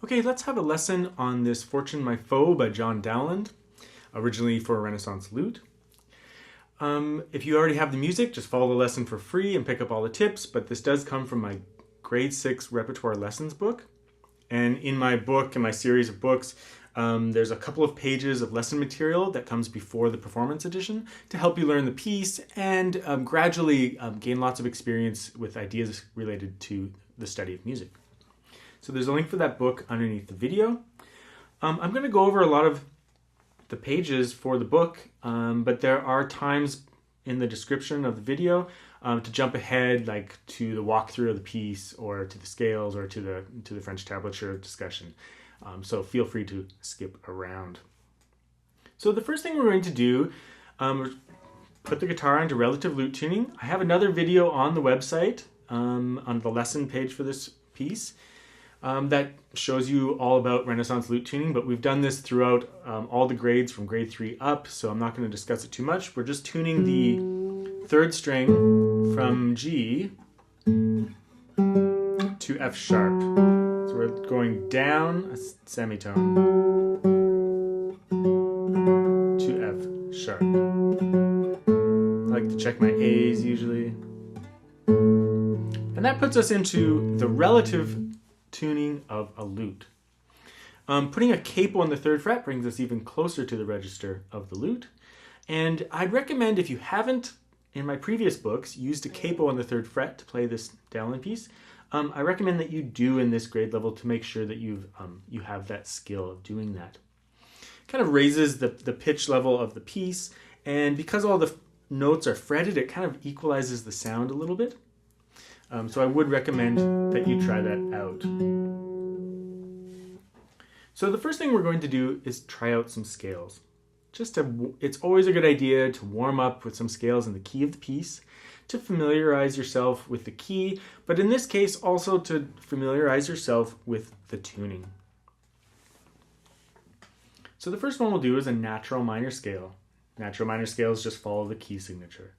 Okay, let's have a lesson on this Fortune My Foe by John Dowland, originally for a Renaissance lute. If you already have the music, just follow the lesson for free and pick up all the tips, but this does come from my grade 6 repertoire lessons book. And in my book, in my series of books, there's a couple of pages of lesson material that comes before the performance edition to help you learn the piece and gradually gain lots of experience with ideas related to the study of music. So there's a link for that book underneath the video. I'm going to go over a lot of the pages for the book, but there are times in the description of the video to jump ahead, like to the walkthrough of the piece, or to the scales, or to the French tablature discussion. So feel free to skip around. So the first thing we're going to do, put the guitar into relative lute tuning. I have another video on the website on the lesson page for this piece. That shows you all about Renaissance lute tuning, but we've done this throughout all the grades from grade 3 up, so I'm not going to discuss it too much. We're just tuning the 3rd string from G to F sharp. So we're going down a semitone to F sharp. I like to check my A's usually. And that puts us into the relative tuning of a lute. Putting a capo on the 3rd fret brings us even closer to the register of the lute. And I'd recommend, if you haven't, in my previous books, used a capo on the 3rd fret to play this Dowland piece, I recommend that you do in this grade level to make sure that you have that skill of doing that. Kind of raises the pitch level of the piece, and because all the notes are fretted, it kind of equalizes the sound a little bit. So I would recommend that you try that out. So the first thing we're going to do is try out some scales. It's always a good idea to warm up with some scales in the key of the piece, to familiarize yourself with the key, but in this case also to familiarize yourself with the tuning. So the first one we'll do is a natural minor scale. Natural minor scales just follow the key signature.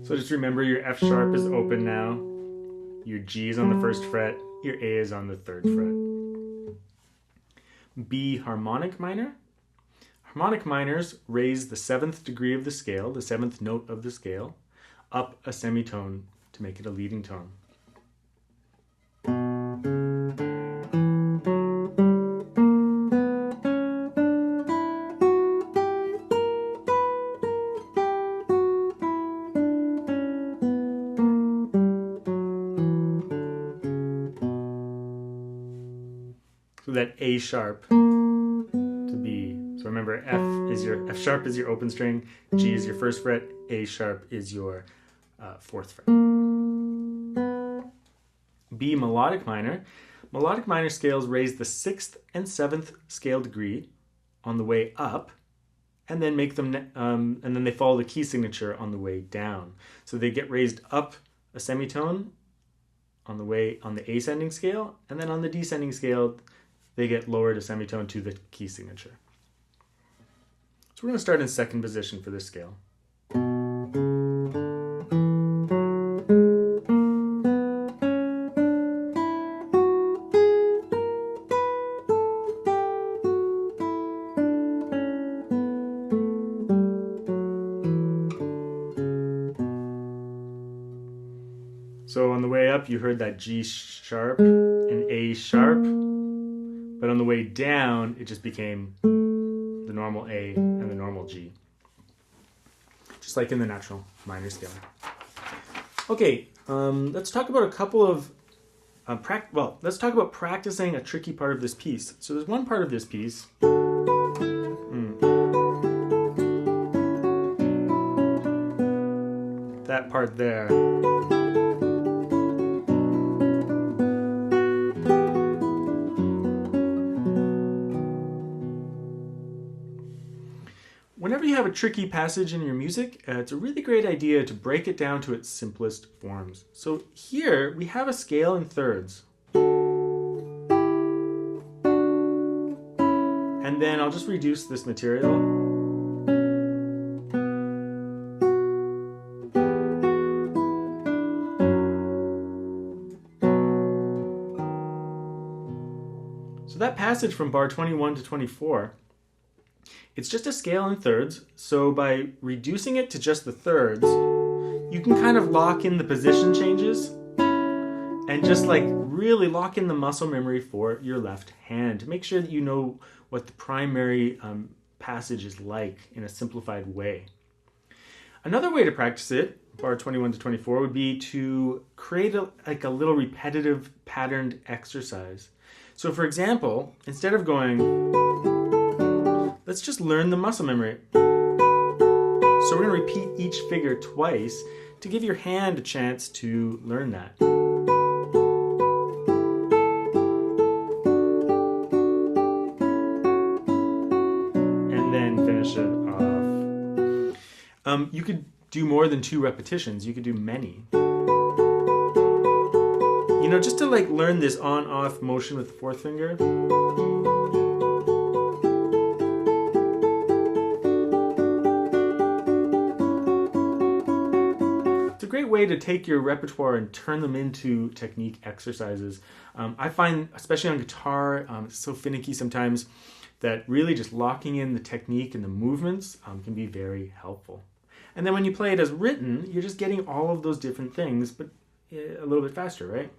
So just remember, your F sharp is open now, your G is on the 1st fret, your A is on the 3rd fret. B harmonic minor. Harmonic minors raise the 7th degree of the scale, the 7th note of the scale, up a semitone to make it a leading tone. So that A sharp to B. So remember, F sharp is your open string, G is your 1st fret, A sharp is your 4th fret. B melodic minor. Melodic minor scales raise the 6th and 7th scale degree on the way up, and then make them and then they follow the key signature on the way down. So they get raised up a semitone on the ascending scale, and then on the descending scale they get lowered a semitone to the key signature. So we're going to start in 2nd position for this scale. So on the way up, you heard that G sharp and A sharp, but on the way down, it just became the normal A and the normal G, just like in the natural minor scale. Okay, let's talk about a couple of let's talk about practicing a tricky part of this piece. So there's one part of this piece. That part there. Whenever you have a tricky passage in your music, it's a really great idea to break it down to its simplest forms. So here we have a scale in thirds. And then I'll just reduce this material. So that passage from bar 21 to 24, it's just a scale in thirds. So by reducing it to just the thirds, you can kind of lock in the position changes and just like really lock in the muscle memory for your left hand to make sure that you know what the primary passage is like in a simplified way. Another way to practice it, bar 21 to 24, would be to create a little repetitive patterned exercise. So for example, instead of going, let's just learn the muscle memory. So we're going to repeat each figure twice to give your hand a chance to learn that. And then finish it off. You could do more than 2 repetitions. You could do many. You know, just to like learn this on-off motion with the 4th finger. It's a great way to take your repertoire and turn them into technique exercises. I find, especially on guitar, it's so finicky sometimes that really just locking in the technique and the movements can be very helpful. And then when you play it as written, you're just getting all of those different things, but a little bit faster, right?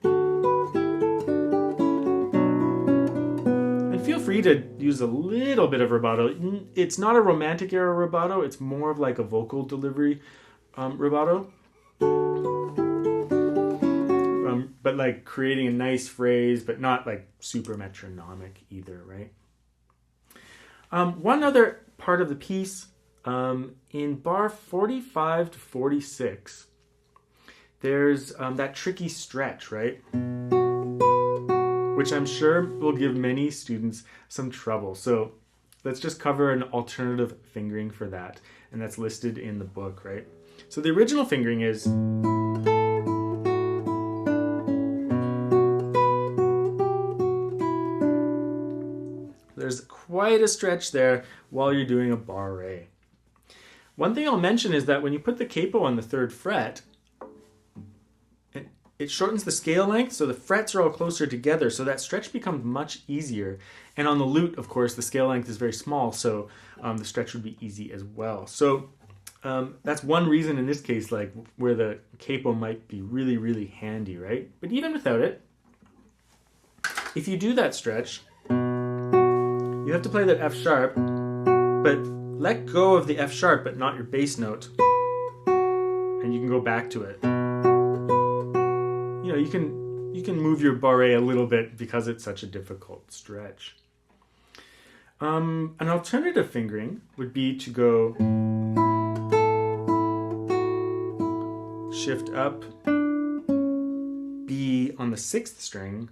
And feel free to use a little bit of rubato. It's not a romantic era rubato, it's more of like a vocal delivery rubato. But like creating a nice phrase, but not like super metronomic either, right? One other part of the piece, in bar 45 to 46, there's that tricky stretch, right? Which I'm sure will give many students some trouble. So let's just cover an alternative fingering for that. And that's listed in the book, right? So the original fingering is... There's quite a stretch there while you're doing a barre. One thing I'll mention is that when you put the capo on the 3rd fret, it shortens the scale length, so the frets are all closer together, so that stretch becomes much easier. And on the lute, of course, the scale length is very small, so the stretch would be easy as well. So that's one reason in this case, like where the capo might be really, really handy, right? But even without it, if you do that stretch, you have to play that F sharp, but let go of the F sharp, but not your bass note, and you can go back to it. You know, you can move your barre a little bit because it's such a difficult stretch. An alternative fingering would be to go shift up, B on the 6th string,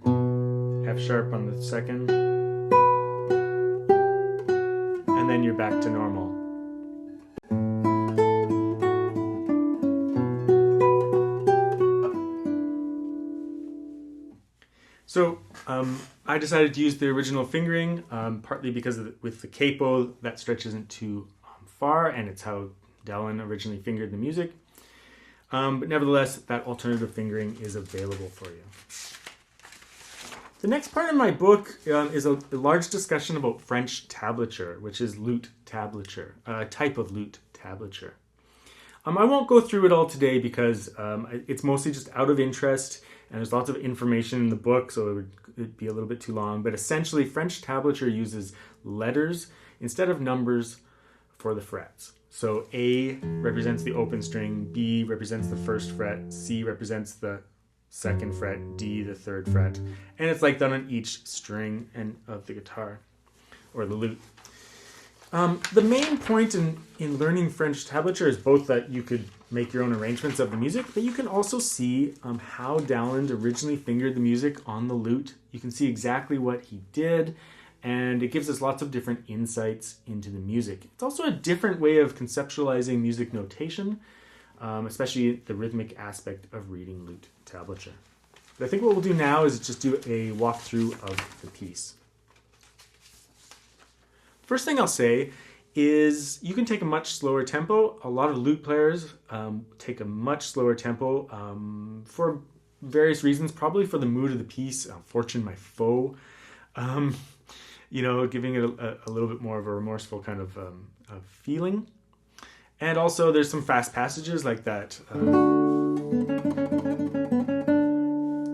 F sharp on the 2nd, and then you're back to normal. So I decided to use the original fingering, partly because with the capo, that stretch isn't too far, and it's how Dowland originally fingered the music. But nevertheless, that alternative fingering is available for you. The next part of my book is a large discussion about French tablature, which is lute tablature, a type of lute tablature. I won't go through it all today because it's mostly just out of interest, and there's lots of information in the book, so it'd be a little bit too long. But essentially, French tablature uses letters instead of numbers for the frets. So A represents the open string, B represents the 1st fret, C represents the 2nd fret, D the 3rd fret. And it's like that on each string of the guitar or the lute. The main point in learning French tablature is both that you could make your own arrangements of the music, but you can also see how Dowland originally fingered the music on the lute. You can see exactly what he did, and it gives us lots of different insights into the music. It's also a different way of conceptualizing music notation, especially the rhythmic aspect of reading lute tablature. But I think what we'll do now is just do a walkthrough of the piece. First thing I'll say is you can take a much slower tempo. A lot of lute players take a much slower tempo for various reasons, probably for the mood of the piece. Fortune, my foe. Giving it a little bit more of a remorseful kind of feeling. And also there's some fast passages like that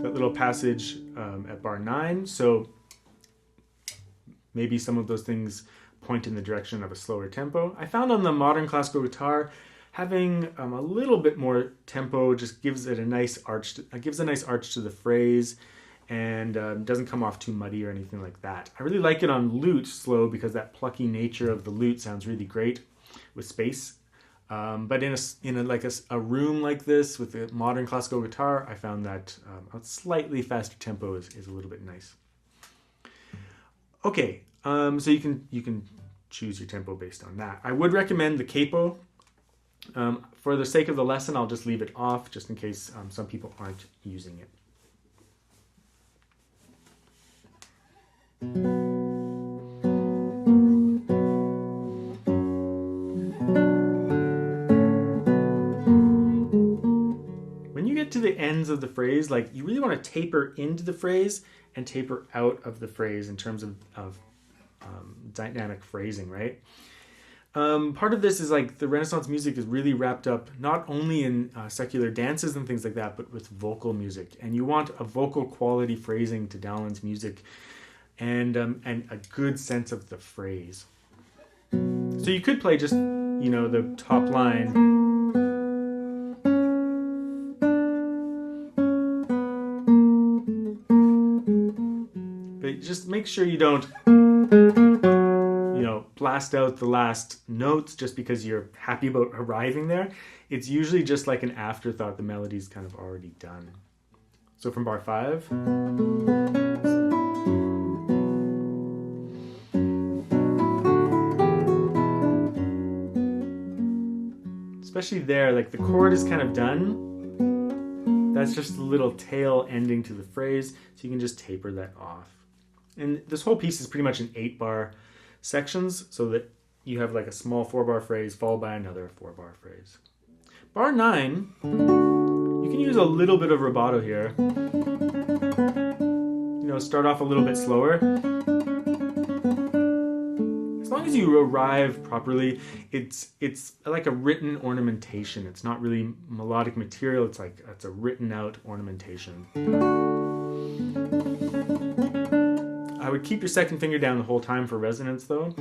little passage at bar 9. So maybe some of those things point in the direction of a slower tempo. I found on the modern classical guitar, having a little bit more tempo just gives it a nice arch. Gives a nice arch to the phrase, and doesn't come off too muddy or anything like that. I really like it on lute slow because that plucky nature of the lute sounds really great with space. But in a room like this with a modern classical guitar, I found that a slightly faster tempo is a little bit nice. Okay, so you can choose your tempo based on that. I would recommend the capo. For the sake of the lesson, I'll just leave it off just in case some people aren't using it. When you get to the ends of the phrase, like you really want to taper into the phrase and taper out of the phrase in terms of dynamic phrasing, right? Part of this is like the Renaissance music is really wrapped up not only in secular dances and things like that, but with vocal music. And you want a vocal quality phrasing to Dowland's music and a good sense of the phrase. So you could play just, the top line. But just make sure you don't blast out the last notes just because you're happy about arriving there. It's usually just like an afterthought. The melody's kind of already done. So from bar 5. Especially there, like the chord is kind of done. That's just a little tail ending to the phrase, so you can just taper that off. And this whole piece is pretty much in 8-bar sections, so that you have like a small 4-bar phrase followed by another 4-bar phrase. Bar 9, you can use a little bit of rubato here. Start off a little bit slower. As long as you arrive properly, it's like a written ornamentation. It's not really melodic material. It's a written out ornamentation. I would keep your second finger down the whole time for resonance though.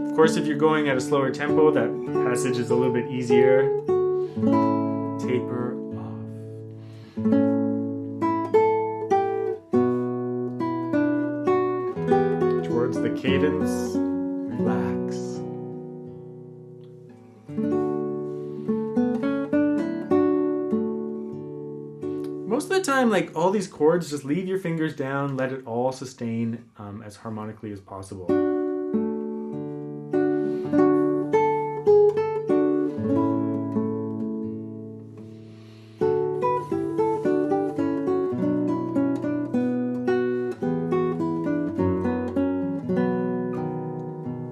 Of course, if you're going at a slower tempo, that passage is a little bit easier. Taper off. Towards the cadence, relax. Most of the time, like all these chords, just leave your fingers down, let it all sustain as harmonically as possible.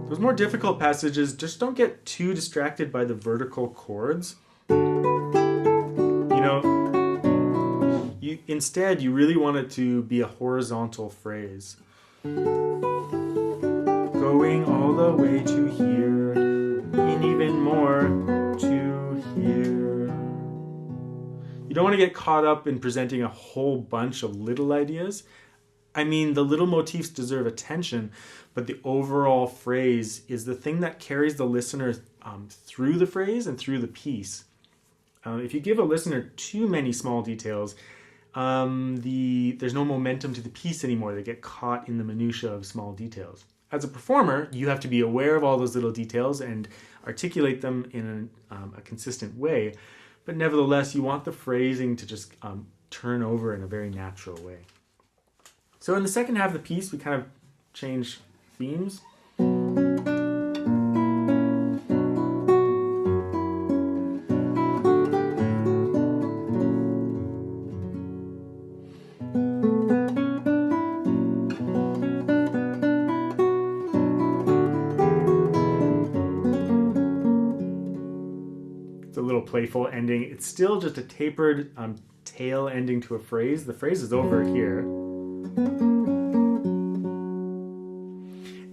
Those more difficult passages, just don't get too distracted by the vertical chords. Instead, you really want it to be a horizontal phrase. Going all the way to here, and even more to here. You don't want to get caught up in presenting a whole bunch of little ideas. I mean, the little motifs deserve attention, but the overall phrase is the thing that carries the listener through the phrase and through the piece. If you give a listener too many small details, there's no momentum to the piece anymore. They get caught in the minutia of small details. As a performer, you have to be aware of all those little details and articulate them in a consistent way. But nevertheless, you want the phrasing to just turn over in a very natural way. So in the second half of the piece, we kind of change themes. It's a little playful ending. It's still just a tapered tail ending to a phrase. The phrase is over here.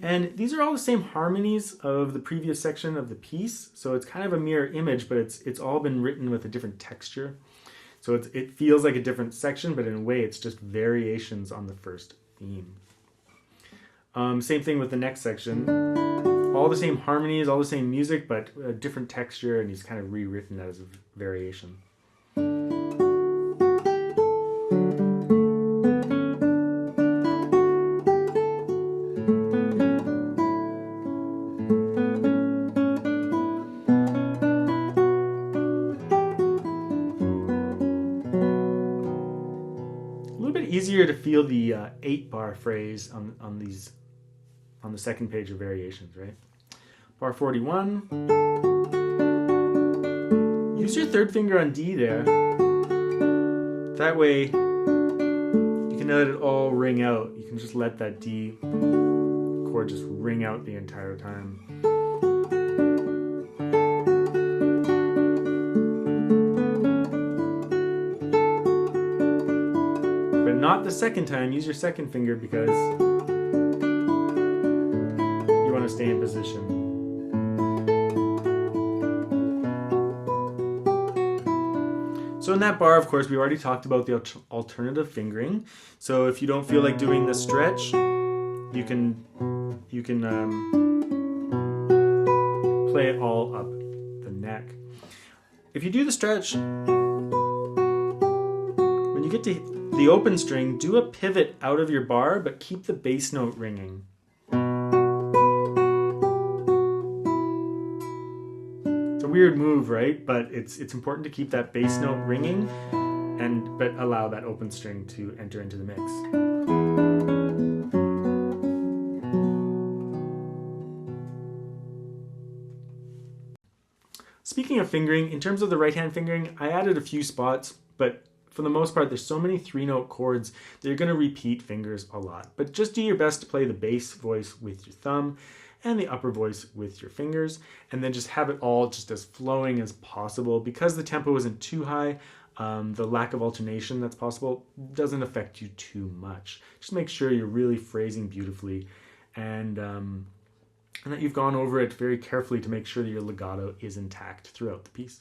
And these are all the same harmonies of the previous section of the piece. So it's kind of a mirror image, but it's all been written with a different texture. So it feels like a different section, but in a way it's just variations on the first theme. Same thing with the next section. All the same harmonies, all the same music, but a different texture, and he's kind of rewritten that as a variation. Easier to feel the 8-bar phrase on the second page of variations, right? Bar 41. Use your third finger on D there. That way you can let it all ring out. You can just let that D chord just ring out the entire time. Not the second time. Use your second finger because you want to stay in position. So in that bar, of course, we already talked about the alternative fingering. So if you don't feel like doing the stretch, you can play it all up the neck. If you do the stretch, when you get to the open string, do a pivot out of your bar, but keep the bass note ringing. It's a weird move, right? But it's important to keep that bass note ringing, but allow that open string to enter into the mix. Speaking of fingering, in terms of the right hand fingering, I added a few spots, but for the most part, there's so many 3-note chords that you're going to repeat fingers a lot. But just do your best to play the bass voice with your thumb and the upper voice with your fingers, and then just have it all just as flowing as possible. Because the tempo isn't too high, the lack of alternation that's possible doesn't affect you too much. Just make sure you're really phrasing beautifully and that you've gone over it very carefully to make sure that your legato is intact throughout the piece.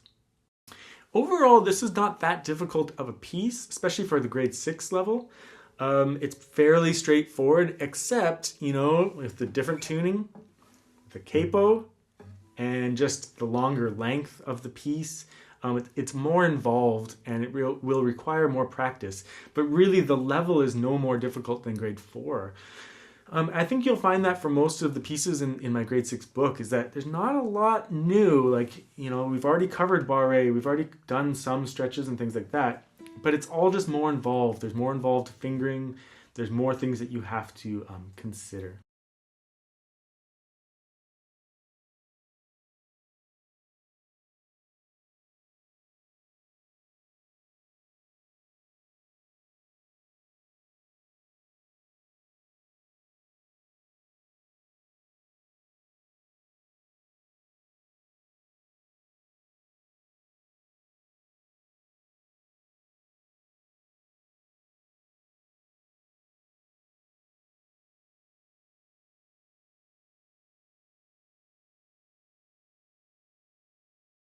Overall, this is not that difficult of a piece, especially for the grade 6 level. It's fairly straightforward, except, with the different tuning, the capo, and just the longer length of the piece. It's more involved, and it will require more practice. But really, the level is no more difficult than grade 4. I think you'll find that for most of the pieces in my grade 6 book is that there's not a lot new. Like, we've already covered barré, we've already done some stretches and things like that, but it's all just more involved. There's more involved fingering. There's more things that you have to consider.